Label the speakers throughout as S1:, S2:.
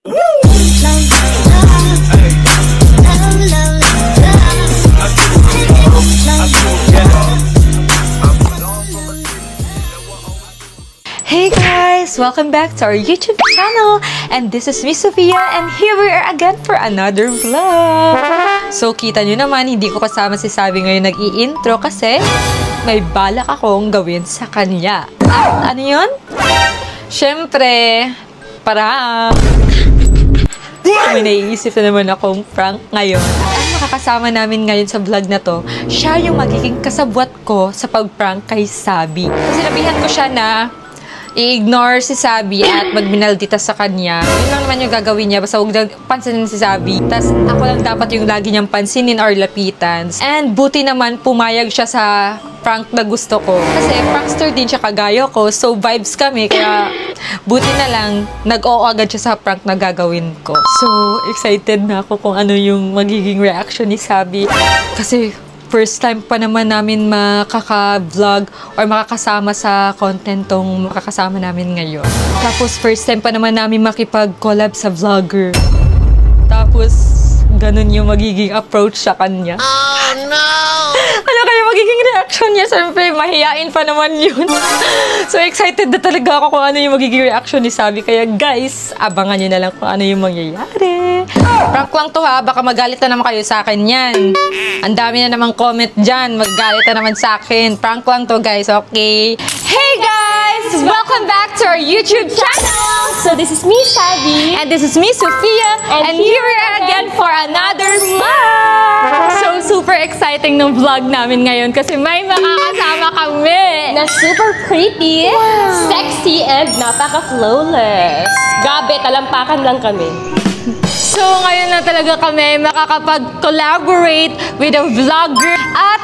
S1: Hey guys! Welcome back to our YouTube channel! And this is Miss Sophia and here we are again for another vlog! So, kita nyo naman, hindi ko kasama si Sabi ngayon nag-i-intro kasi may balak akong gawin sa kanya. At ano yun? Siyempre, prank! May naiisip na naman akong prank ngayon. Ang makakasama namin ngayon sa vlog na to, siya yung magiging kasabwat ko sa pag-prank kay Sabi. Sinabihan ko siya na i-ignore si Sabi at magminaldita sa kanya. Yun lang naman yung gagawin niya. Basta huwag pansinin si Sabi. Tapos ako lang dapat yung lagi niyang pansinin or lapitan. And buti naman pumayag siya sa prank na gusto ko. Kasi prankster din siya kagaya ko. So vibes kami. Kaya buti na lang nag-oo agad siya sa prank na gagawin ko. So excited na ako kung ano yung magiging reaction ni Sabi. Kasi first time pa naman namin makaka-vlog or makakasama sa content tong makakasama namin ngayon. Tapos first time pa naman namin makipag-collab sa vlogger. Tapos ganun yung magiging approach sa kanya. Oh no! Ano kaya magiging reaction niya? Siyempre, mahihain pa naman yun. So excited na talaga ako kung ano yung magiging reaction ni Sabi. Kaya guys, abangan nyo na lang kung ano yung mangyayari. Prank lang to ha, baka magalit na naman kayo sa akin yan. Ang dami na namang comment dyan, magalit na naman sa akin. Prank lang to guys, okay? Hey guys! Welcome back to our YouTube channel!
S2: So this is me, Sabi.
S1: And this is me, Sophia. And here we are again for another vlog! So super exciting ng vlog namin ngayon kasi may makakasama kami
S2: Na super pretty, sexy, and napaka-flawless. Gabi, talampakan lang kami.
S1: So, ngayon na talaga kami makakapag-collaborate with a vlogger at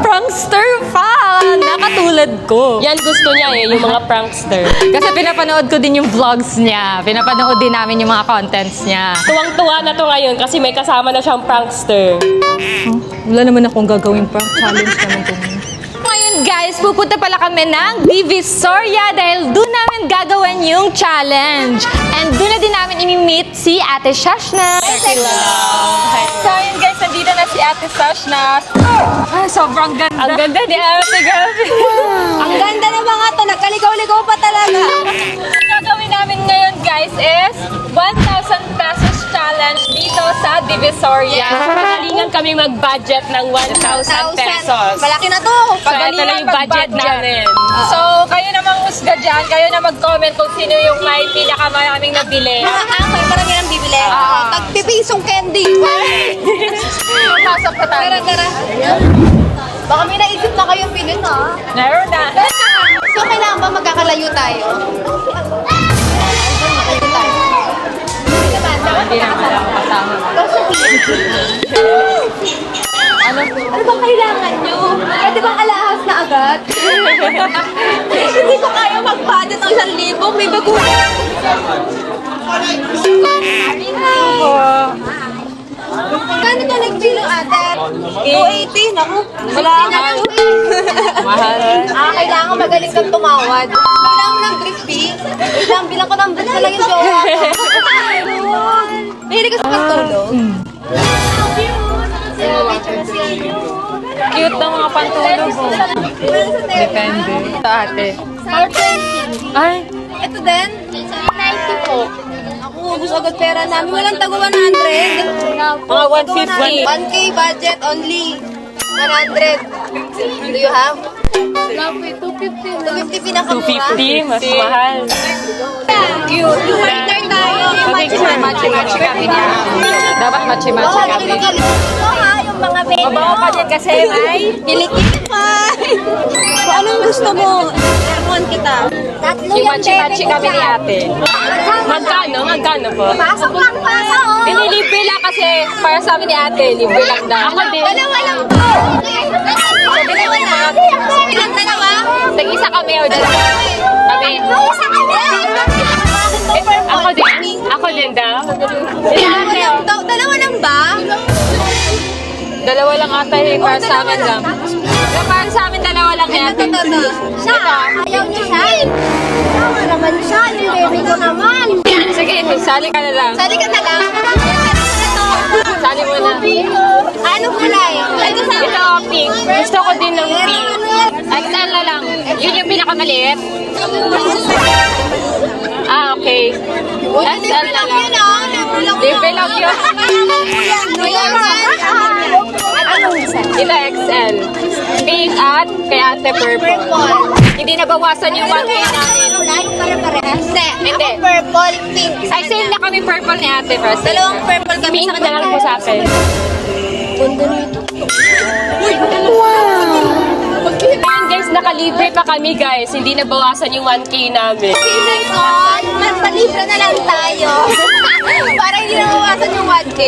S1: prankster pa na katulad ko.
S2: Yan gusto niya yung mga prankster.
S1: Kasi pinapanood ko din yung vlogs niya. Pinapanood din namin yung mga contents niya.
S2: Tuwang-tuwa na to ngayon kasi may kasama na siyang prankster.
S1: Wala naman akong gagawin prank challenge naman to. Ngayon guys, pupunta pala kami ng Divisoria dahil doon namin gagawin yung challenge. And doon na din namin imi-meet si Ate Shashna.
S2: Hello!
S1: So yun guys, nandito na si Ate Shashna. Sobrang ganda.
S2: Ang ganda ni Ate Gabi.
S3: Ang ganda na mga to, nagkaligaw-ligaw pa talaga.
S1: Ang gagawin namin ngayon guys is 1,000 pesos challenge dito sa Divisoria.
S2: Magalingan kami mag-budget ng 1,000 pesos.
S3: Malaki na to.
S2: So ito lang yung budget namin.
S1: So kayo namang husga dyan, kayo na mag-comment kung sino yung may pinakamaraming nabili.
S3: Ako, marami nang bibili. Tagpipisong candy.
S1: Pasok ka tayo.
S3: Gara-gara. Baka may naisip na kayong pinin, ha?
S1: Meron na.
S3: So, kailangan ba magkakalayo tayo?
S1: Hindi naman ako kasama.
S3: Ano bang kailangan nyo? Pwede bang alahas na agad? Hindi ko kaya mag-budget ng 1,000. May bagulan. Kano to nag-kilo ate? 280, naku. Wala na lang.
S1: Mahal.
S3: Kailangan magaling kang tumawad. Kailangan mo ng crispy. Bilang ko ng brief na lang yung jowa ko. Mahilig ka sa pagtulog.
S1: Cute na mga pantulog ko. Depende. Sa ate.
S3: 420.
S1: Ay,
S3: Ito din? 90 po. Ako, ubus agad pera namin. Walang tago 100.
S1: mga 150.
S3: 1K budget only. 100. Do you have? 250 pinakamura.
S1: 250, mas mahal.
S3: Cute. Yung partner tayo.
S1: Machi-machi kami niya. Dapat machi-machi kami.
S3: Yung mga baby.
S1: Mabaho ka din kasi may
S3: Kilikit pa. Kung anong gusto mo, aircon kita.
S1: yung machi-machi kami ni ate.
S2: Magkano? Magkano po?
S3: Pasok lang, pasok.
S1: Libre lang kasi para sa amin ni ate, libre lang na.
S2: Ako din.
S3: Dalawa lang po. Dalawa na. Ilang dalawa?
S1: Tag-isa kami o dalawa. Kami.
S3: Isa kami.
S2: Ako din. Ako din daw.
S3: Dalawa lang ba?
S1: Dalawa lang ata eh, para sa amin lang. Para sa amin, dalawa lang yata.
S3: Siya, ayaw niya siya. Ayaw naman siya, hindi ko naman.
S1: Sige, sali ka na lang.
S3: Sali ka na lang.
S1: Sali mo na.
S3: Ano kulay?
S2: Ito, pink. Gusto ko din ng pink. XL na lang. Yun yung pinakamaliit. Ah, okay. XL na lang. Libre lang yun. Ito XL. Pink at kay ate purple. Hindi nabawasan yung 1K namin. Hindi.
S3: Purple, pink.
S2: Ay, same na kami purple ni ate first.
S3: Dalawang purple kami
S2: Pink
S3: sa
S2: na lang po sa akin. Ayun guys, nakalibre pa kami guys. Hindi nabawasan yung 1K namin.
S3: Magpalibre na lang tayo. Para hindi na mawasan yung 1K.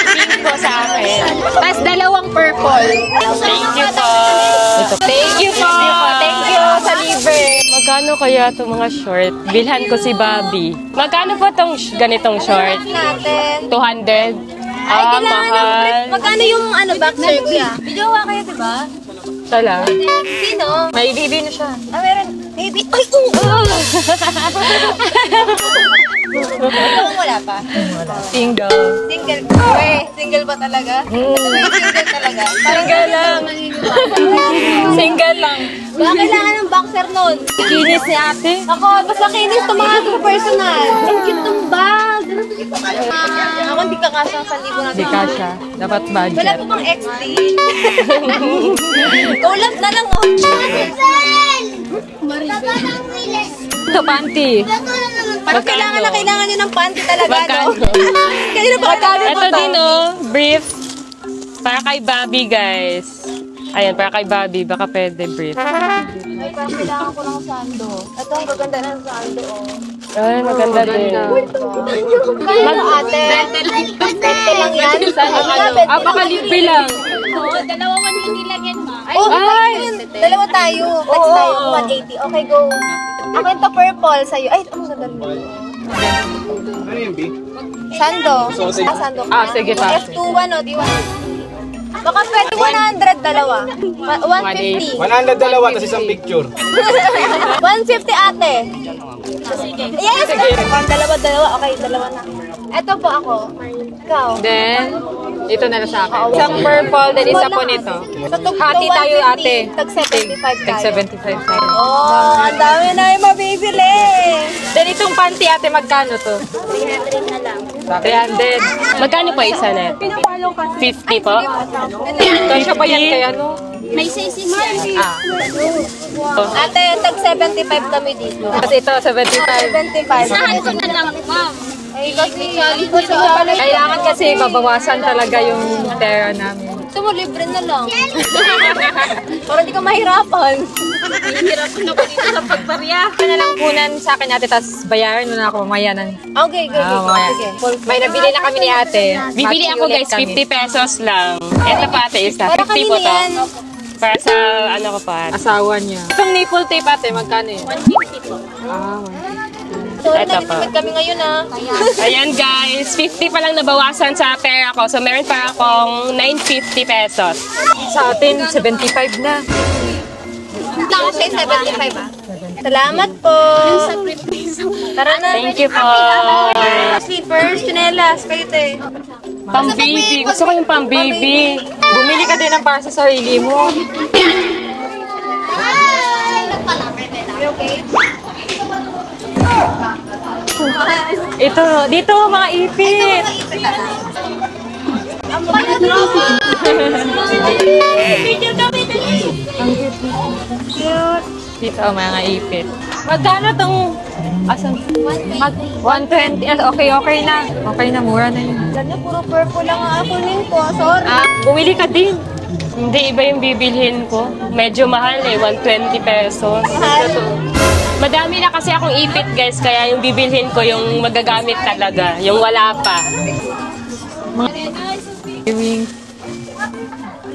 S2: Pink po sa akin. Tapos dalawang purple. Thank you po. Thank you po. Thank you sa libre. Magkano kaya itong mga short? Bilhan ko si Bobby. Magkano po itong ganitong short?
S3: Natin.
S2: 200?
S3: Ay,
S2: Ah,
S3: kailangan ng
S2: mahal.
S3: brief. Magkano yung boxer kuya? Videowa kayo, diba?
S2: Tala.
S3: Sino?
S1: May baby na siya.
S3: Ah, meron. Baby. Ay, wala pa.
S1: Single.
S3: Single. Single ba talaga? Single talaga.
S1: Single lang. Single lang.
S3: Baka kailangan ng boxer nun.
S1: Kinis ni ate.
S3: Ako, basta kinis ito mga personal. Ang cute ng bag. Ako hindi kakasang 1,000 na.
S1: Hindi ka siya. Dapat
S3: Wala
S1: budget.
S3: po bang XD? Tulad na lang oh.
S1: Ito, panty.
S3: Parang kailangan nyo ng panty talaga, no?
S2: Magkano?
S3: Kanino ba kami
S2: Ito din oh, brief. Para kay Bobby guys. Ayan, para kay Bobby. Baka pwede brief.
S3: Ay, parang kailangan ko ng sando. Ito, ang gaganda ng sando, oh.
S2: Ay, maganda din.
S3: Ano, ate? Bente lang yan?
S2: Ah, baka libre lang.
S3: Oh, ay! Dalawa tayo. Text tayo, 180. Okay, go. Ako ito purple sa'yo. Ay, ang ganda mo.
S4: Ano yung B?
S3: Sando. Sando ka.
S1: Ah, sige, pass.
S3: F21, oh, di 150. Baka pwede 100 dalawa. 150.
S4: 100 dalawa, tapos isang picture.
S3: 150 ate. Yes! Sige. Dalawa. Okay, dalawa na. Ito po ako. Ikaw.
S1: Then, ito na lang sa akin. Isang purple, then isa po nito. Hati tayo, ate.
S3: Tag 75
S1: Tag
S3: tayo.
S1: 75 tayo.
S3: Oh, ang dami na yung mabibili.
S1: Then itong panty, ate, magkano to?
S3: 300 na lang.
S1: 300.
S2: Magkano po isa net? 50 po?
S1: Kasya pa yan kaya, no?
S3: May sisi
S1: Ah.
S3: Ate, tag 75 kami dito.
S1: Kasi ito, 75.
S3: 75.
S2: Saan ko na lang, ma'am?
S3: Ay, kasi pala.
S1: Kailangan kasi babawasan talaga yung pera namin.
S3: Gusto mo, libre na lang. Para di ka mahirapan.
S2: Hihirapan ako dito sa pagbarya.
S1: Ito na lang kunan sa akin, ate, tapos bayaran mo na ako mamaya ng...
S3: Okay, good.
S1: mamaya.
S3: Sige.
S1: May nabili na kami ni ate.
S2: Bibili
S1: Mati
S2: ako
S1: ulit
S2: guys,
S1: kami.
S2: 50 pesos lang. Ito pa ate, isa.
S3: Para
S2: 50
S3: kanino
S2: po to.
S3: yan?
S2: Para sa ano ko pa.
S1: Asawa niya. Itong nipple tape, ate, magkano yun?
S2: 150 po.
S1: Ah,
S3: Sorry,
S2: Eto pa.
S3: nagtipid kami ngayon ah.
S2: Ayan guys, 50 pa lang nabawasan sa pera ko. So meron pa akong 950 pesos.
S1: sa atin, 75 na.
S3: Okay, 75 ah. Salamat po. Tara na.
S2: Thank you po.
S3: Slippers, chinelas, kayo te.
S2: Pang baby. Gusto ko yung pang baby.
S1: Bumili ka din ng para sa sarili mo.
S3: Okay.
S1: Ito, dito, mga ipit.
S3: Ang payat mo. Video kami
S1: Dito, mga ipit. Magkano tong... Asan? 120. Okay na. Okay na, mura na yun.
S3: Alam niyo, puro purple lang ang akunin ko. Sorry.
S1: Ah, bumili ka din.
S2: Hindi iba yung bibilhin ko. Medyo mahal eh, 120 pesos. Madami na kasi akong ipit guys, kaya yung bibilhin ko yung magagamit talaga, yung wala pa.
S1: Earrings.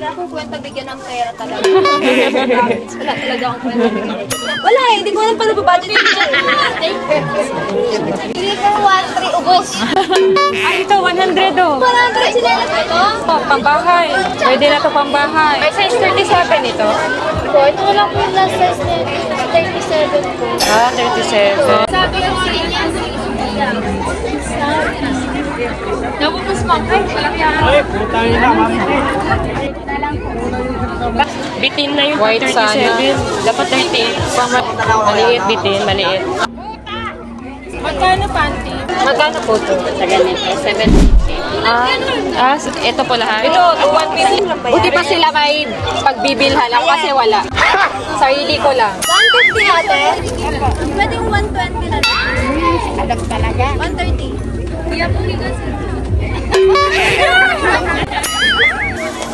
S3: Wala akong kwenta bigyan ng pera talaga. Wala talaga akong kwenta bigyan. Wala eh, hindi ko alam paano ba-budget dito eh. Hindi ko 1-3 ubos.
S2: Ay, ito, 100 oh.
S3: 100 sila na ito?
S2: Pambahay. Pwede na to pambahay. May size 37 ito.
S3: Ito wala po yung last size na 37 po.
S2: Ah, 37.
S3: Sabi ko sa inyo, nabukas mo. Ay, walang yan.
S4: Ay, putangin na, mami.
S2: Bitin na yung
S1: White
S2: 37.
S1: sana.
S2: Dapat 38. Maliit, bitin, maliit. Magkano panty? Magkano po ito?
S3: Sa ganito, 70.
S2: Ito po lahat?
S1: Ito, 150. Buti pa sila may pagbibilhan ako kasi wala. Sarili ko lang.
S3: 150 ate? Pwede yung 120 na lang. Alam talaga. 130. Kuya po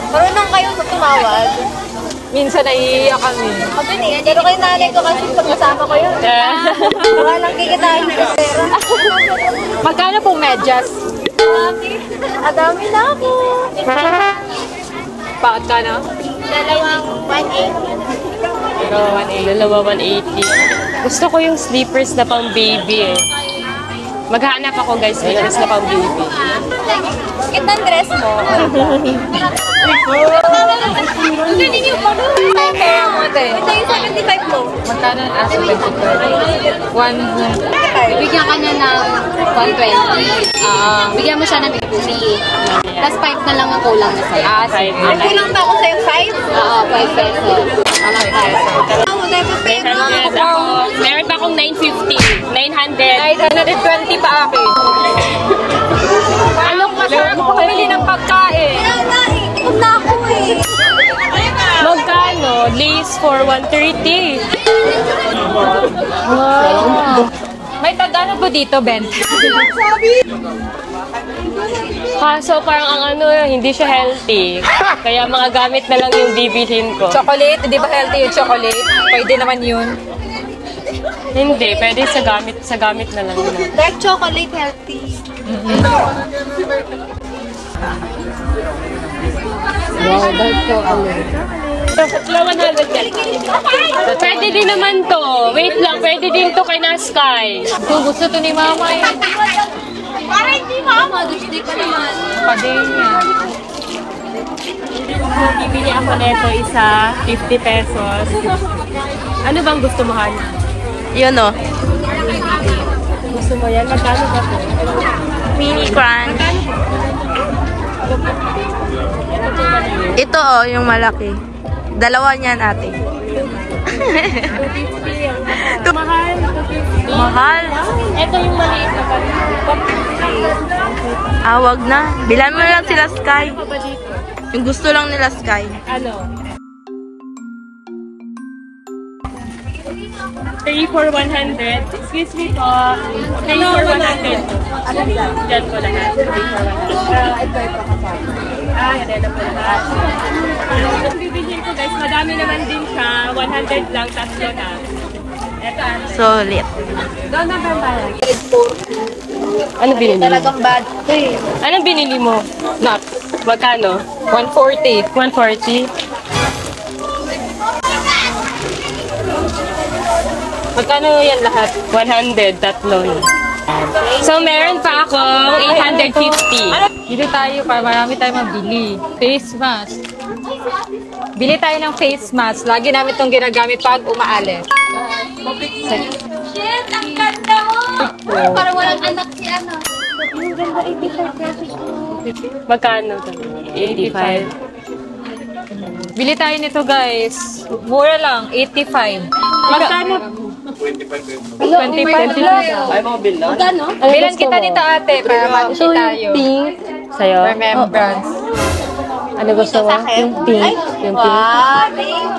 S3: marunong kayo tumawag.
S1: Minsan naiiyak kami.
S3: Pero kay nanay ko kasi pag kasama ko yun. Baka lang kikitain ko pera.
S1: Magkano pong medyas?
S3: Adami na ako.
S1: Bakit ka na?
S3: Dalawang 180.
S2: Dalawa 180. Gusto ko yung slippers na pang baby eh. Maghanap ako guys, slippers na pang baby.
S3: Kitang dress mo. Galing yung pag
S1: Kaya mo ate.
S3: ito yung 75 mo.
S1: Magkano ang aso 25? 1.
S3: Bigyan ka niya ng 120. Bigyan mo siya ng 3. Tapos 5 na lang ang kulang na sa'yo.
S2: Five.
S3: Ang kulang pa ako sa'yo 5? Oo, 5 pesos.
S2: Meron pa akong 950. 900.
S1: 920 pa akin. Anong masarap ko bili ng pagkain?
S3: Huwag na ako eh.
S2: Magkano? Lace for 130. Wow.
S1: May tag-ano po dito, Ben?
S2: Kaso parang ang ano, hindi siya healthy. Kaya mga gamit na lang yung bibilhin ko.
S1: Chocolate, di ba healthy yung chocolate? Pwede naman yun.
S2: Hindi, pwede sa gamit na lang yun.
S3: Dark chocolate healthy.
S2: Wow, dark chocolate. 100 yan. Pwede din naman to. Wait lang, pwede din to kay Nasky.
S1: Kung gusto to ni Mama eh.
S3: Para hindi mama, gusto ko naman.
S1: Pading niya.
S2: Bibili ako neto isa, 50 pesos. Ano bang gusto mo, Hana?
S5: Yun o.
S2: Gusto mo yan? Magkano ba to?
S5: Mini crunch. Ito o, yung malaki. Dalawa niyan, ate.
S2: Mahal.
S5: Mahal.
S2: Ito yung maliit na pala.
S5: Wag na. Bilan mo lang sila, Sky. Yung gusto lang nila, Sky.
S2: Ano? 3 for 100. Excuse me po. 3 for 100. Diyan po lahat. 3 for 100. Yan na po lahat. Ang bibilhin ko guys, madami naman din siya. 100 lang, tatlo na. Ito
S5: Solid.
S2: Doon na ba bayan? Ano binili mo?
S3: Talagang bad.
S2: Anong binili mo?
S1: Not.
S2: Magkano?
S1: 140.
S2: 140?
S1: Magkano yan lahat?
S2: 100, tatlo. So, meron pa akong 850.
S1: Bili tayo para marami tayong mabili. Face mask. Bili tayo ng face mask. Lagi namin itong ginagamit pag umaalis.
S3: Shit, ang ganda mo! Parang walang anak si ano.
S2: Magkano to? 85.
S1: Bili tayo nito guys. Mura lang, 85.
S2: Magkano?
S1: 25
S4: Ay, mga bill na.
S3: Magkano?
S1: Bilan kita nito ate para matuti tayo.
S2: Sa'yo?
S1: Remembrance.
S2: Ano gusto mo? Yung pink. Yung pink.
S3: Wow,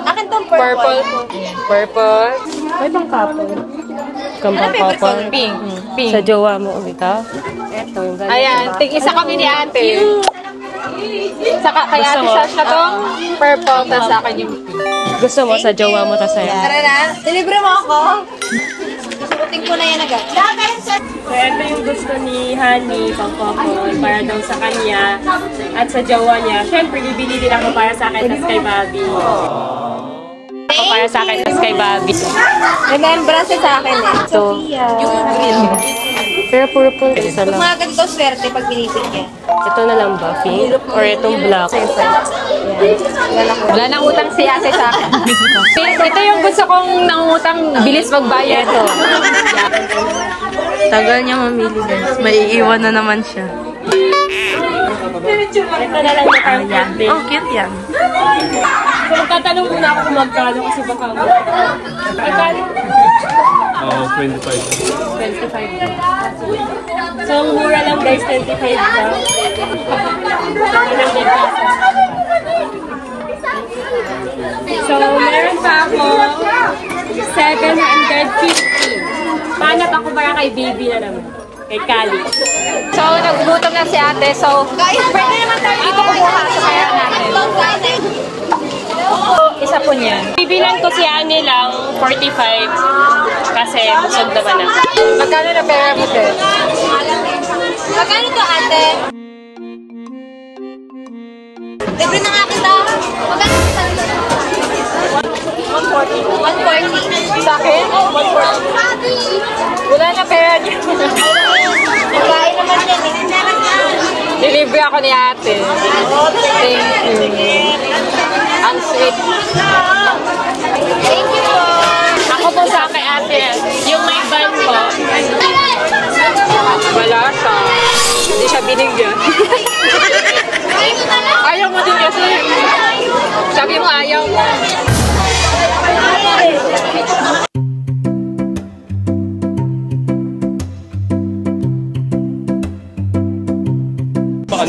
S3: akin tong purple.
S1: Purple.
S2: May pang couple. Kampang couple.
S1: Pink. Pink.
S2: Sa jowa mo ulit ha? Eto yung ganito.
S1: Ayan, tig-isa kami ni ate. Saka kay
S2: Gusto
S1: ate
S2: mo?
S1: Sasha tong purple, tapos sa akin yung pink.
S2: Gusto mo sa jowa mo ta sa'yo?
S3: Tara na. Delibre mo ako. Dating ko na yan agad.
S2: So, ito yung gusto ni Honey, pang-couple, para daw sa kanya at sa jowa niya. Siyempre, bibili din ako para sa akin at kay Bobby. Ako para sa akin at kay Bobby.
S3: Remembrance sa akin eh.
S2: Ito.
S3: Yung green.
S2: Pero purple. Isa
S3: Pag
S2: lang.
S3: mga ganito swerte pag binibigyan.
S2: Ito na lang ba? Pink? Or itong black?
S1: Wala nang utang si ate sa akin. Ito yung gusto kong nangutang bilis magbayad.
S2: Ito.
S5: Tagal niya mamili guys. Maiiwan na naman siya.
S2: Ito na lang yung parang pink.
S5: Oh, cute yan.
S2: So, magtatanong muna ako kung magkano kasi baka magkano?
S4: Oo, 25.
S2: 25. So, ang mura lang guys, 25 lang. So, meron pa ako 750. Panap ako para kay baby na naman. Kay Kali.
S1: So, nagugutom na si ate. So, pwede naman tayo dito kumuha sa kaya natin. Isa po niyan.
S2: Bibilan ko si Annie lang 45 kasi busog naman ako.
S1: Magkano na pera mo, te?
S3: Magkano to ate? Libre na nga kita. Magkano kita? 140.
S1: Sa akin? 140. Wala na pera niyo.
S3: Babae naman yan eh.
S1: Delivery ako ni ate. Thank you. Ang sweet.
S3: Thank you po.
S2: Ako po sa kay ate, yung may van po.
S1: Wala siya. Hindi siya binigyan. Ayaw mo din kasi. Sabi mo ayaw mo.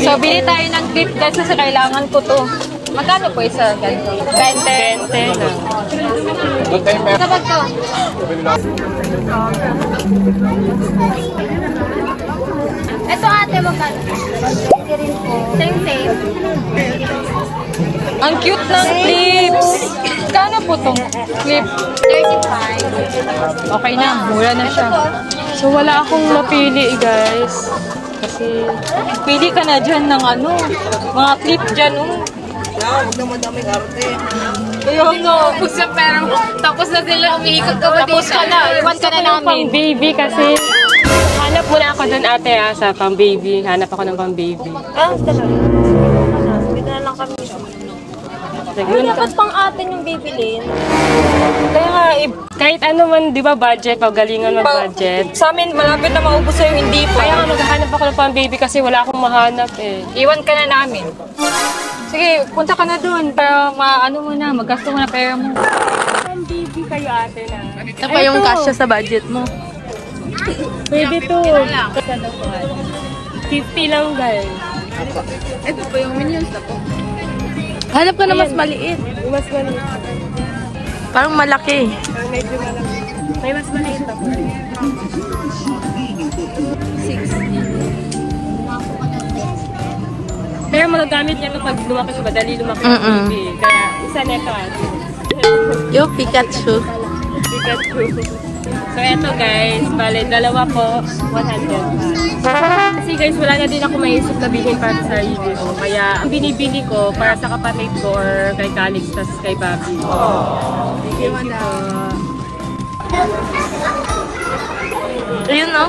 S1: So, bili tayo ng clip kasi sa kailangan ko to. Magkano po isa ganito? 20.
S2: 20 na.
S3: Kapag to. Ito ate, magkano? Same.
S1: Ang cute ng clips! Magkano po tong clip?
S3: 35.
S1: Okay na, mura na siya.
S2: So wala akong napili guys. Kasi
S1: Pili ka na dyan ng ano, mga clip dyan, oh. Kaya nga, ubus yung pera mo. Tapos na sila, umiikot ka ba Tapos ka na, iwan ka na
S2: pang
S1: namin.
S2: baby kasi hanap muna ako dun ate sa pang baby. Hanap ako ng pang baby.
S3: Ah, talaga. Dito na lang kami. Ay, dapat pang atin yung bibilin.
S1: Kaya nga,
S2: Kahit ano man, di ba budget, pagalingan mag-budget.
S1: sa amin, malapit na maubos sa'yo, hindi pa.
S2: Kaya nga maghahanap ako ng pang baby kasi wala akong mahanap eh.
S1: Iwan ka na namin. Sige, punta ka na dun para ano mo na, maggasto mo na pera mo.
S2: Pang baby kayo ate na.
S5: Ito pa yung kasya sa budget mo.
S2: Pwede to. 50 lang guys.
S5: Ito pa yung minions na po. Hanap ka na mas maliit.
S2: Mas maliit.
S5: Parang malaki.
S2: Medyo malaki. May mas maliit ako. 6. Pero magagamit niya ito pag lumaki siya, madali lumaki ang baby. Kaya isa na ito ate.
S5: Yung Pikachu.
S2: Pikachu. So eto guys, bale dalawa po, 100 pa. Kasi guys, wala na din ako maisip na bilhin para sa sarili ko. Kaya ang binibili ko para sa kapatid ko or kay Calix, tas kay Bobby. Thank you po.
S5: Ayun no?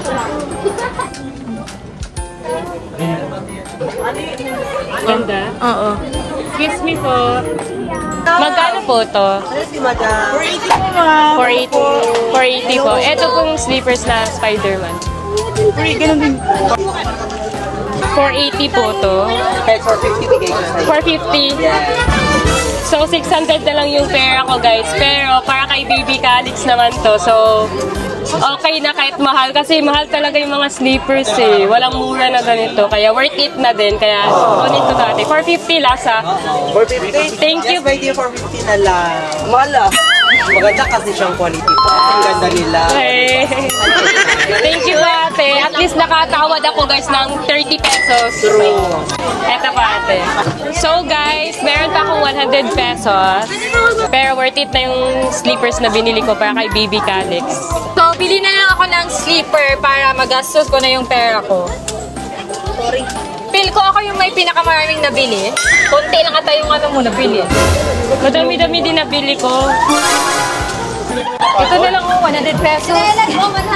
S2: Ganda.
S5: Oo.
S2: Excuse me po. Magkano po to? 480 po. Ito pong slippers na Spider-Man. 480 po to. 450. So, 600 na lang yung pera ko, guys. Pero, para kay Baby Calix naman to. So, okay na kahit mahal. Kasi mahal talaga yung mga slippers eh. Walang mura na ganito. Kaya, worth it na din. Kaya, kunin to dati. 450 lasa.
S6: 450?
S2: Thank you.
S6: Yes, pwede 450 na lang. Mahal ah. Maganda kasi siyang quality po. Ang ganda nila.
S2: Hey. Thank you, ate. At least nakatawad ako, guys, ng 30 pesos.
S6: True.
S2: Eto pa, ate. So, guys, meron pa akong 100 pesos. Pero worth it na yung slippers na binili ko para kay Baby Calix.
S1: So, bili na lang ako
S2: ng sleeper para magastos ko na yung pera ko.
S3: Sorry.
S2: Feel ko ako yung may pinakamaraming nabili. Konti lang ata yung ano mo nabili. Madami-dami din nabili ko. Ito na lang 100 pesos.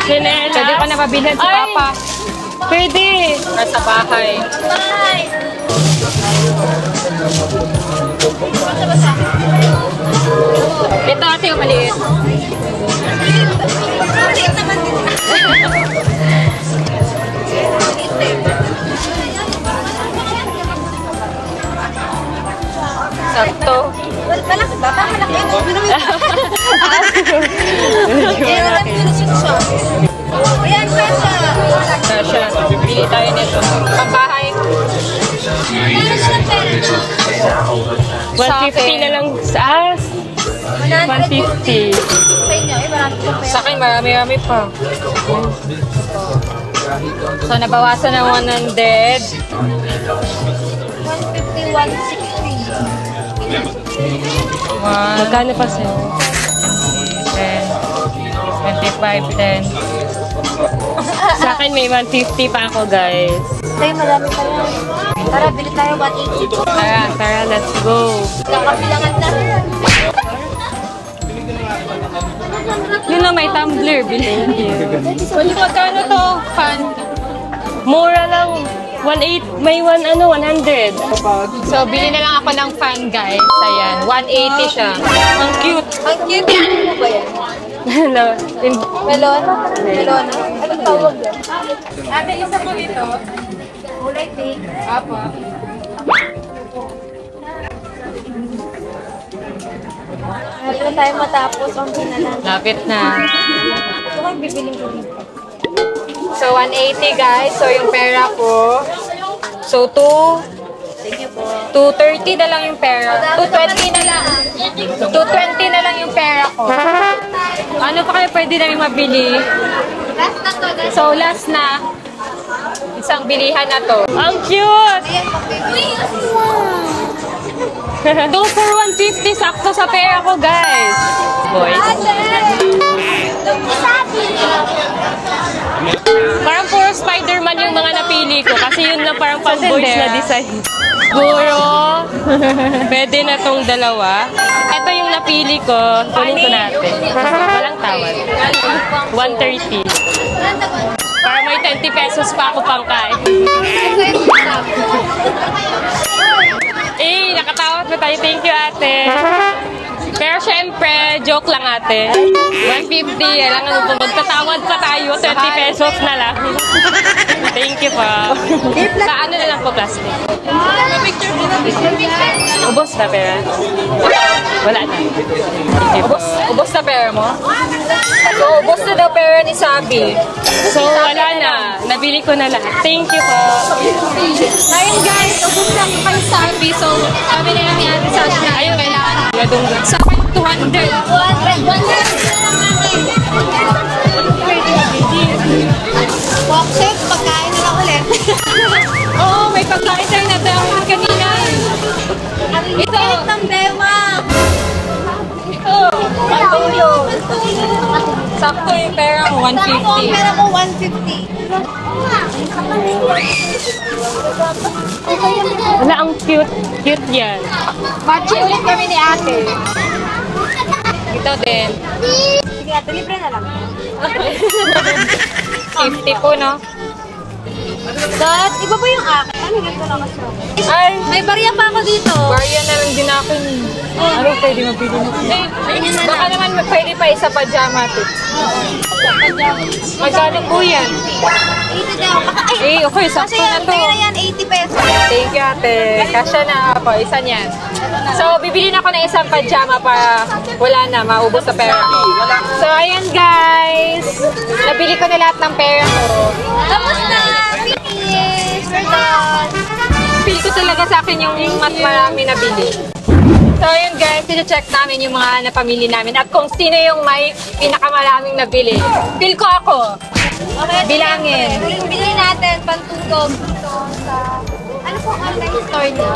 S3: Sinelas,
S2: Pwede pa na mabilhan si Papa. Pwede. Nasa bahay.
S3: Bye!
S2: Ito ate yung maliit.
S3: Maliit naman din.
S2: Sakto.
S3: Malaki ba? Malaki yun. Kaya lang yun siya. Ayan, Sasha.
S2: Sasha, bili tayo nito. Pambahay. 150 na lang sa 150.
S3: Sa inyo, marami pong pera.
S2: Sa akin, marami-rami pa. So, nabawasan ng 100.
S3: 150, 160.
S2: Magkano pa sa'yo? 10, 25, 10. Sa akin, may 150 pa ako, guys.
S3: Tayo, madami pa yan. Tara, bili tayo 180.
S2: Tara, let's go.
S3: Kakabilangan na.
S2: Yun na, may tumbler. Bilhin niyo. Magkano to? Fan. Mura lang. 100. So, bili na lang ako ng fan, guys. Ayan, 180 siya. Ang cute.
S3: Ang cute. Ano ba yan?
S2: Hello.
S3: Melon? Melon. Anong tawag yan? Ate, isa po dito. Kulay pink.
S2: Apa.
S3: Ito na tayo matapos. Ang na lang.
S2: Lapit na.
S3: Ito kang bibiling ko dito.
S2: So, 180, guys. So, yung pera ko. So,
S3: Thank you po.
S2: 230 na lang yung pera. 220 na lang. 220 na lang yung pera ko. Ano pa kaya pwede namin mabili?
S3: Last na to.
S2: So, last na. Isang bilihan na to. Ang cute!
S3: Ayan, pag-bibili.
S2: 2 for 150. Sakto sa pera ko, guys. Boys. Parang puro Spider-Man yung mga napili ko. Kasi yun na parang pang-boys na design. Siguro, pwede na tong dalawa. Ito yung napili ko. Kunin ko natin. Walang tawad. 130. Para may 20 pesos pa ako pang kain. Eh, nakatawad na tayo. Thank you, ate. Pero syempre, joke lang ate. 150, alam mo, magtatawad pa tayo, 20 pesos na lang. Thank you po. Paano na lang po plastic? Ubos na pera? Wala na. Ubos na pera mo? So, ubos na daw pera ni Sabi. So, wala na. Nabili ko na lahat. Thank you po.
S3: Ayun guys, ubus lang kay Sabi. So, kami na lang ni Ate Sasha na ayun kailangan.
S2: Sa akin, 200.
S3: 100 Walkshop, pagkain na lang ulit.
S2: Oo, may pagkain tayo na tayo kanina.
S3: Ito ng bewang.
S2: Ito, pantulog. Sakto yung pera mo,
S3: Sabi ko, ang
S2: 150.
S3: pera ko 150.
S2: Wala, ang cute. Cute yan.
S3: Matching ulit kami ni ate.
S2: Ito din.
S3: Sige ate, libre na lang.
S2: 50 po, no?
S3: Dad, iba ba yung akin? Ano ganito na kasi?
S2: Ay,
S3: May barya pa ako dito.
S2: barya na lang din ako. Ano pwede mabili mo? Baka naman pwede pa isa pajama to. Magkano po yan?
S3: 80 daw.
S2: Eh, okay,
S3: Kasi
S2: sakto na
S3: yan,
S2: to.
S3: tayo na yan, 80 pesos.
S2: Thank you, ate. Kasya na ako. Isa niyan. So, bibili na ako ng isang pajama para wala na, maubos sa pera ko. So, ayan guys. Nabili ko na lahat ng pera ko.
S3: Tapos na! Finish! We're done!
S2: Feel ko talaga sa akin yung mas marami nabili. So, ayun guys, check namin yung mga napamili namin at kung sino yung may pinakamaraming nabili. Feel ko ako.
S3: Okay,
S2: Bilangin.
S3: Yung bili natin, pantugog dito sa... Ano po ang online store niya?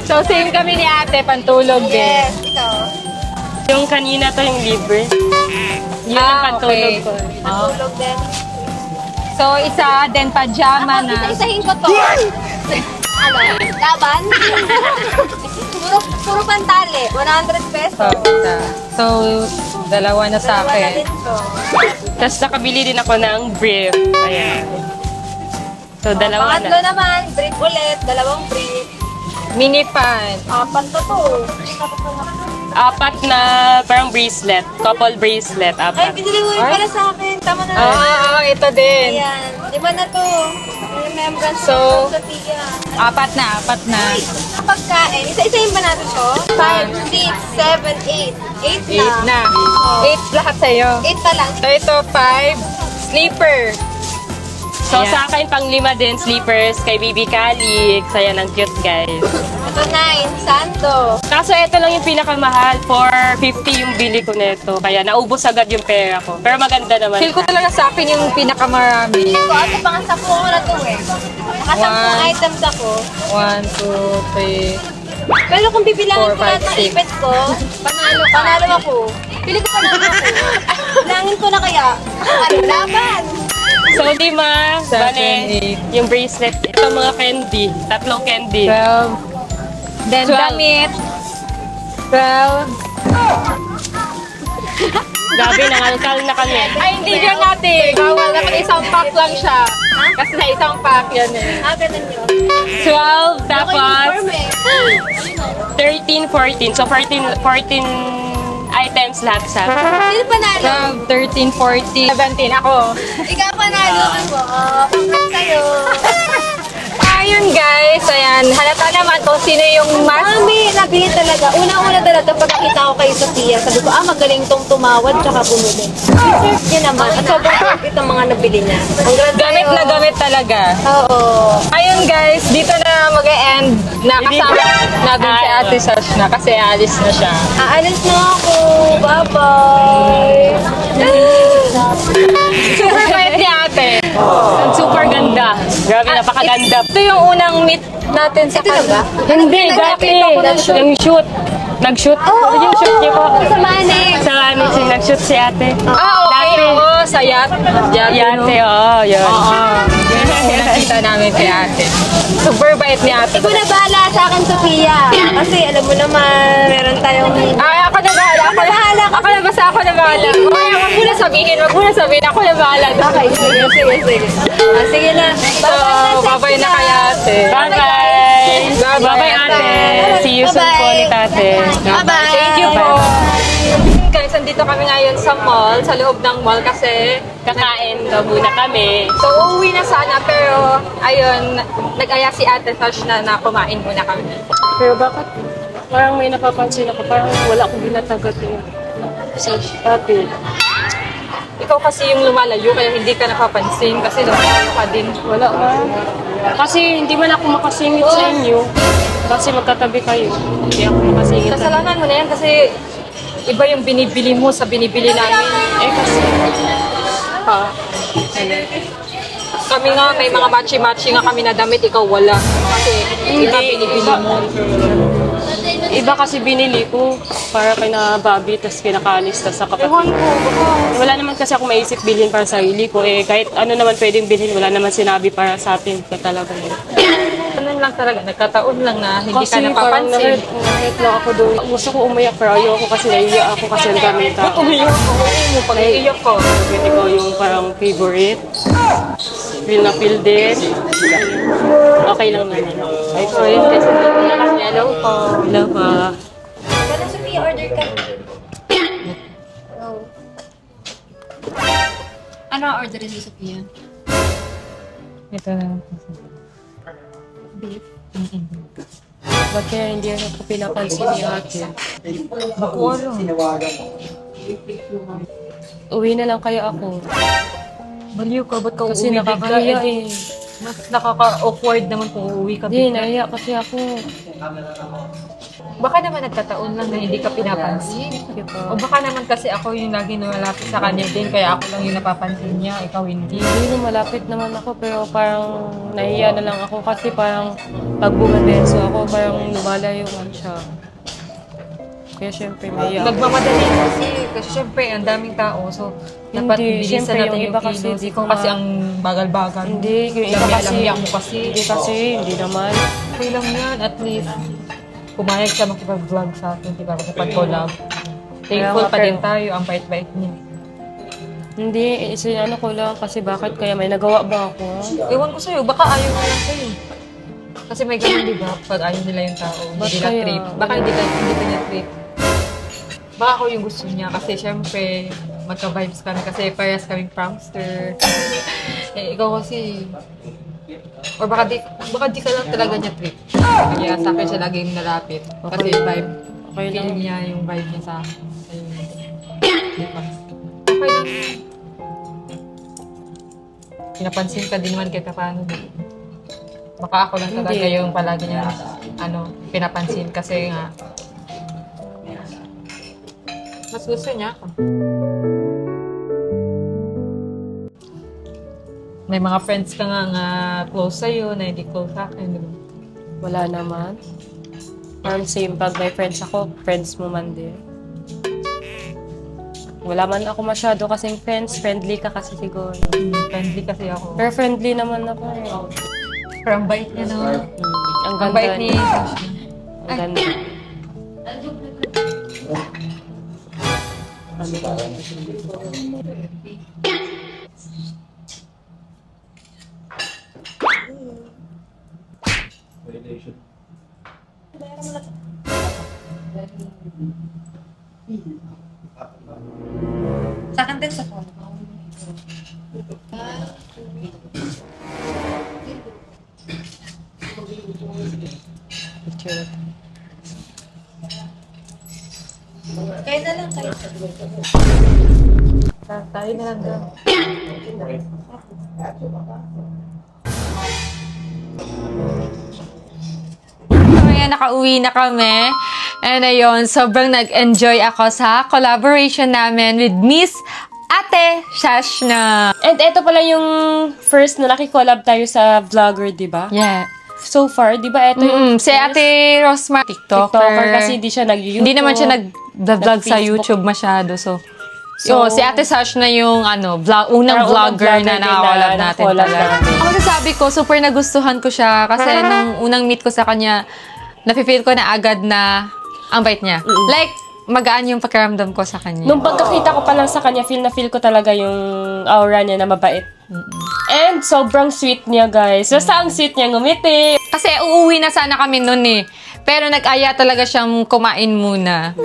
S2: So, same kami ni ate, pantulog din.
S3: Yes, ikaw.
S2: Yung kanina to yung libre. Yun ang pantulog ko.
S3: Tulog din.
S1: So, isa din pajama
S3: Ako,
S1: na.
S3: isa-isahin ko to. Ano? Laban? puro pantali. 100 pesos.
S1: So, dalawa na sa
S3: Wala
S1: akin.
S3: din to.
S2: Tapos nakabili din ako ng brief. Ayan. So, dalawa
S3: Pangatlo
S2: na.
S3: naman, brief ulit. Dalawang brief.
S1: Mini pan.
S3: Apat to to.
S2: 4 na parang bracelet. Couple bracelet,
S3: Ay,
S2: 4.
S3: binili mo yun pala sa akin. Tama na.
S1: Ito din.
S3: Ayan. 5 na to. Remembrance
S1: So,
S3: sa Sophia.
S1: Apat na.
S3: Pagkain. Isa-isahin ba natin to? 5, 6, 7, 8. 8 na.
S1: 8 lahat sa'yo.
S3: 8 pa lang.
S1: So, ito 5. Sleeper.
S2: So,
S1: Ayan.
S2: sa akin, pang 5 din, sleepers kay Bibi Calix. Ayan, ang cute, guys.
S3: Ito 9, Santo.
S2: Kaso, ito lang yung pinakamahal. 450 yung bili ko nito. Kaya, naubos agad yung pera ko. Pero maganda naman.
S1: Feel ko talaga sa akin yung pinakamarami.
S3: So, ako pang 10 ko na to eh. Naka 10
S1: One.
S3: items ako.
S1: 1, 2, 3.
S3: Pero kung bibilangin ko
S1: 4,
S3: lahat ng
S1: 5, 6.
S3: ipit ko, panalo ako. Pili ko panalo ako. Bilangin ko na kaya. Ano, laban.
S2: So, 5.
S1: 7,
S2: Bale,
S1: 8.
S2: yung bracelet. Ito mga candy. 3 candy.
S1: 12. Then,
S2: 12.
S1: damit. 12.
S2: Gabi, nangalkal na kami.
S1: Ay, hindi dyan natin. Bawal. Dapat isang pack lang siya. Kasi na isang pack yan eh.
S3: Ganun yun.
S2: 12,
S3: Ako
S2: tapos
S3: uniform eh.
S2: 13, 14. So, 14 items lahat sa
S3: Sino panalo?
S1: 12, 13, 14, 17. Ako.
S3: Ikaw panalo. Ano? Congrats sa'yo.
S1: Ayun guys. Ayan. Halata naman kung sino yung mas...
S3: Mami, nabili talaga. Una-una talaga pagkakita ko kay Sophia, sabi ko, magaling tong tumawad tsaka bumili. Deserve niya naman. At sobrang sarap itong mga nabili niya. Congrats
S1: Gamit
S3: sa'yo.
S1: na gamit talaga.
S3: Oo.
S1: Ayun guys, dito na mag-e-end na kasama natin si Ate Sash na kasi alis na siya.
S3: Aalis na ako. Bye-bye.
S1: Super bait ni Ate.
S2: super ganda. Grabe, napakaganda.
S1: Ito yung unang meet natin sa kanya.
S2: Hindi, dati. Yung shoot. Nag-shoot. Yung shoot niyo po.
S3: Sa Manix.
S2: Sa Manix, yung nag-shoot si ate.
S1: Okay.
S2: Dati.
S1: Oo, sa yacht.
S2: Yate, oo, yun.
S1: Oo. Yun ang nakita namin kay Ate. Super bait ni Ate.
S3: Ikaw na bahala sa akin, Sophia. Kasi alam mo naman, meron tayong...
S1: Ay, ako na bahala. Ako na bahala. Ako na basta ako na bahala. Ay, wag mo na sabihin. Wag mo na sabihin. Ako na bahala.
S3: Okay, sige. Sige na.
S1: So, babay na kay Ate.
S2: Bye-bye. Bye-bye, ate. See you soon po ni tate.
S3: Bye-bye.
S1: Thank you po. Guys, andito kami ngayon sa mall, sa loob ng mall kasi
S2: Kakain daw muna kami.
S1: so uuwi na sana pero ayun, nag-aya si Ate Sash na kumain muna kami.
S2: Pero bakit? Parang may napapansin ako. Parang wala akong binatagat yun. Sa ate.
S1: Ikaw kasi yung lumalayo kaya hindi ka napapansin kasi lumalayo ka din.
S2: Wala ka. Kasi hindi man ako makasingit sa inyo. Kasi magkatabi kayo. Hindi ako makasingit sa
S1: Kasalanan mo na yan kasi iba yung binibili mo sa binibili namin.
S2: Eh kasi,
S1: Kami nga, may mga matchy-matchy nga kami na damit, ikaw wala. Kasi iba binibili mo.
S2: iba kasi binili ko para kay na Bobby, tapos kinakalis, tapos sa kapatid.
S1: Ewan ko, baka
S2: Wala naman kasi ako maisip bilhin para sa sarili ko. Eh, kahit ano naman pwedeng bilhin, wala naman sinabi para sa atin ka talaga.
S1: ganun lang talaga, nagkataon lang na hindi
S2: Kasi
S1: ka
S2: parang
S1: napapansin.
S2: nahit lang ako doon. Gusto ko umayak pero ayoko kasi naiiyak ako kasi ang daming tao.
S1: Umiyak ko, mo pag iiyak ko.
S2: Pwede ko yung parang favorite. Feel na feel din. Okay lang naman. Ay, so yun kasi dito na kami. Hello po. Hello po.
S3: Wala, Sophia, order ka. Ano ang order ni Sophia?
S1: Ito na.
S2: Ba't kaya hindi ako pinapansin ni ate? Uwi na lang kaya ako.
S1: Baliw ka, ba't ka
S2: Kasi
S1: uuwi
S2: nakakahiya
S1: bigla?
S2: eh.
S1: Mas nakaka-awkward naman kung uuwi ka
S2: Hindi,
S1: bigla.
S2: nahiya kasi ako.
S1: Baka naman nagkataon lang na hindi ka pinapansin. O baka naman kasi ako yung lagi malapit sa kanya din, kaya ako lang yung napapansin niya, ikaw hindi.
S2: Hindi na malapit naman ako pero parang nahiya na lang ako kasi parang pag bumabeso ako parang lumalayo man siya. Kaya syempre may
S1: Nagmamadali kasi syempre ang daming tao. So, dapat
S2: Hindi,
S1: bilisan
S2: syempre,
S1: natin
S2: yung
S1: yung
S2: iba kasi
S1: kilos.
S2: di ko
S1: Ikaw kasi
S2: ma-
S1: ang bagal-bagal.
S2: Hindi, yung iba kasi...
S1: Lamya mo kasi.
S2: Hindi naman.
S1: Okay lang yan, at least. Pumayag siya makipag-vlog sa atin, diba? Makipag-collab. Thankful
S2: Kaya nga,
S1: pa din
S2: pero-
S1: tayo, ang bait-bait niya.
S2: Hindi, ano ko lang kasi bakit kaya may nagawa ba ako?
S1: Ewan ko sa'yo, baka ayaw nga lang sa'yo. Kasi may ganun, di ba? Pag ayaw nila yung tao, hindi
S2: Ba't
S1: nila
S2: kaya?
S1: trip. Baka hindi ka niya trip. Baka ako yung gusto niya kasi syempre, magka-vibes kami kasi parehas kaming prankster. Ikaw kasi, or baka di ka lang talaga niya trip. Kaya sa akin siya laging narapit. Kasi vibe,
S2: Okay
S1: feel
S2: lang.
S1: niya yung vibe niya sa akin. Ayun. Diba? Okay lang. Pinapansin ka din naman kahit paano. Baka ako lang talaga
S2: Hindi.
S1: yung palagi niya pinapansin kasi nga mas gusto niya ako. May mga friends ka nga close sa'yo na hindi close sa akin. Diba?
S2: Wala naman. Parang same pag may friends ako, friends mo man din. Wala man ako masyado kasing friends. Friendly ka kasi siguro.
S1: Friendly kasi ako.
S2: Pero friendly naman ako.
S1: Pero ang bait niya no.
S2: Ang
S1: Ang
S2: ganda
S1: bait ni
S2: niya.
S1: Sasha.
S2: Ang ganda.
S1: Sa akin din sa phone.
S2: Picture.
S3: Kaya na lang kayo.
S1: Tayo na lang doon. Ayan, nakauwi na kami. And ayun, sobrang nag-enjoy ako sa collaboration namin with Miss Ate Shashna.
S2: And ito pala yung first na nakikollab tayo sa vlogger, di ba?
S1: Yeah.
S2: So far, di ba ito yung
S1: Si Ate Rosmar,
S2: TikToker kasi hindi siya nag-YouTube.
S1: Hindi naman siya nag-vlog sa
S2: Nag-Facebook.
S1: YouTube masyado. So
S2: So,
S1: si Ate Sash na yung unang
S2: Parang
S1: vlogger na
S2: din
S1: nakakolab natin
S2: nakakolab
S1: talaga.
S2: natin.
S1: Ako sasabi ko, super nagustuhan ko siya kasi nung unang meet ko sa kanya, nafe-feel ko na agad na ang bait niya. Like, magaan yung pakiramdam ko sa kanya.
S2: nung pagkakita ko pa lang sa kanya, feel na feel ko talaga yung aura niya na mabait. And sobrang sweet niya, guys. Basta ang sweet niya ngumiti.
S1: Kasi uuwi na sana kami nun eh. Pero nag-aya talaga siyang kumain muna.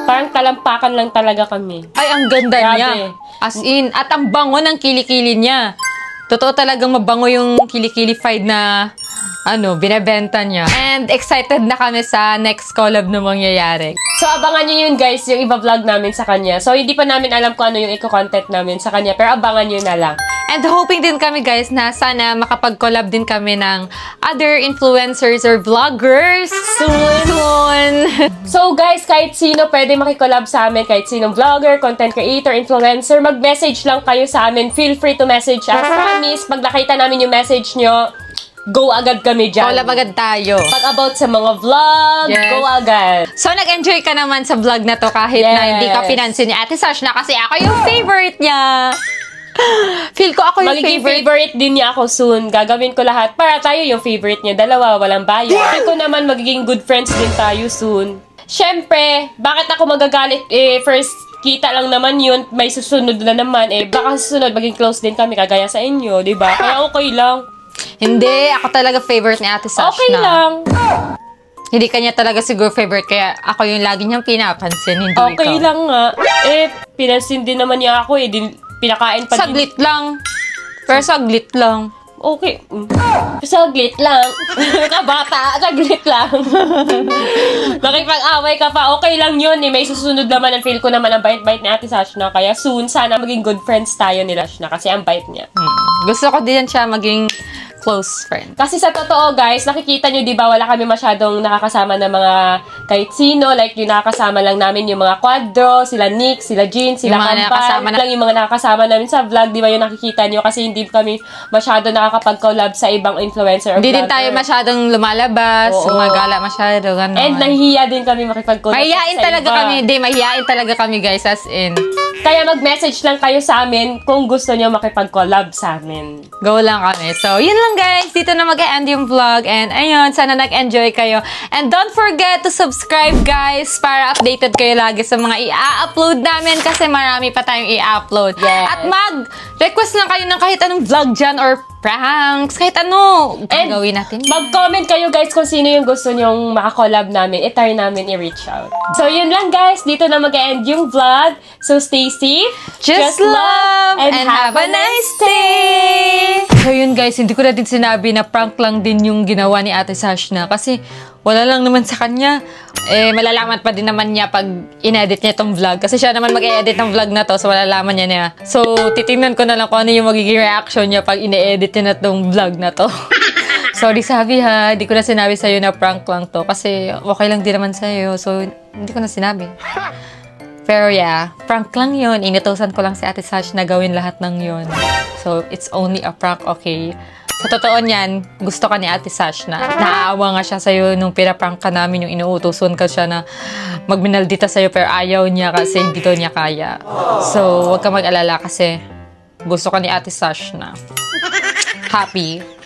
S2: Parang talampakan lang talaga kami.
S1: Ay, ang ganda
S2: Grabe.
S1: niya. As in, at ang bango ng kilikili niya. Totoo talagang mabango yung kilikili fried na binebenta niya. And excited na kami sa next collab na mangyayari.
S2: So, abangan nyo yun, guys, yung iba-vlog namin sa kanya. So, hindi pa namin alam kung ano yung i-content namin sa kanya, pero abangan nyo na lang.
S1: And hoping din kami guys na sana makapag-collab din kami ng other influencers or vloggers soon.
S2: So, guys, kahit sino pwede makikollab sa amin, kahit sinong vlogger, content creator, influencer, mag-message lang kayo sa amin. Feel free to message us. Promise, pag nakita namin yung message nyo, go agad kami dyan.
S1: Collab agad tayo.
S2: Pag about sa mga vlog,
S1: Yes.
S2: go agad.
S1: So, nag-enjoy ka naman sa vlog na to kahit na hindi ka
S2: Yes.
S1: pinansin ni Ate Sash na kasi ako yung favorite niya. Feel ko ako yung
S2: Magiging
S1: favorite.
S2: favorite din niya ako soon. Gagawin ko lahat para tayo yung favorite niya. Dalawa, walang bayad. Feel ko naman magiging good friends din tayo soon. Siyempre, bakit ako magagalit? First, kita lang naman yun. May susunod na naman. Baka susunod, maging close din kami kagaya sa inyo. Diba? Kaya okay lang.
S1: Hindi, ako talaga favorite ni Ate Sash
S2: Okay
S1: na.
S2: lang.
S1: Hindi kanya talaga siguro favorite kaya ako yung lagi niyang pinapansin, hindi
S2: Okay
S1: ikaw.
S2: lang nga. Pinansin din naman niya ako pinakain pa din.
S1: Saglit lang. Pero saglit lang.
S2: Okay. Saglit lang. Kabata, saglit lang. Nakipag-away ka pa, okay lang yun. May susunod naman ang feel ko naman ang bait-bait ni Ate Sashna. Kaya soon, sana maging good friends tayo ni Sashna kasi ang bait niya.
S1: Gusto ko din siya maging close friend.
S2: Kasi sa totoo, guys, nakikita nyo, di ba, wala kami masyadong nakakasama ng mga kahit sino. Like, yung nakakasama lang namin yung mga Quadro, sila Nick, sila Jean, sila Kampal. Lang yung mga nakakasama namin sa vlog, di ba, yung nakikita nyo. Kasi hindi kami masyado nakakapag-collab sa ibang influencer or
S1: Hindi
S2: vlogger.
S1: din tayo masyadong lumalabas, gumagala masyado, gano'n.
S2: And nahihiya din kami makipag-collab
S1: Mahihiyain
S2: sa
S1: talaga
S2: iba.
S1: kami. Hindi, mahihiyain talaga kami, guys, as in.
S2: Kaya mag-message lang kayo sa amin kung gusto nyo makipag-collab sa amin.
S1: Go lang kami. So, yun lang guys. Dito na mag-end yung vlog. And ayun, sana nag-enjoy kayo. And don't forget to subscribe guys para updated kayo lagi sa mga i-upload namin kasi marami pa tayong i-upload.
S2: Yes.
S1: At mag-request lang kayo ng kahit anong vlog dyan or pranks, kahit ano gagawin natin.
S2: Mag-comment kayo guys kung sino yung gusto nyong makakollab namin. I-try namin i-reach out. So, yun lang guys. Dito na mag-end yung vlog. So, stay safe.
S1: Just love and have a nice day! So yun guys, hindi ko na din sinabi na prank lang din yung ginawa ni Ate Sashna kasi wala lang naman sa kanya. Malalaman pa din naman niya pag in-edit niya itong vlog. Kasi siya naman mag-edit ng vlog na to, so malalaman niya. So, titingnan ko na lang kung ano yung magiging reaction niya pag ine-edit niya na itong vlog na to. Sorry, Sabi ha. Hindi ko na sinabi sa'yo na prank lang to. Kasi okay lang din naman sa'yo. So, hindi ko na sinabi. Pero yeah, prank lang yun. Inutusan ko lang si Ate Sash na gawin lahat ng yun. So, it's only a prank, okay? Sa totoo niyan, gusto ka ni Ate Sash na naaawa nga siya sa'yo nung pinaprank ka namin, yung inuutusan ka siya na magminaldita sa'yo pero ayaw niya kasi hindi daw niya kaya. So, huwag ka mag-alala kasi gusto ka ni Ate Sash na. Happy.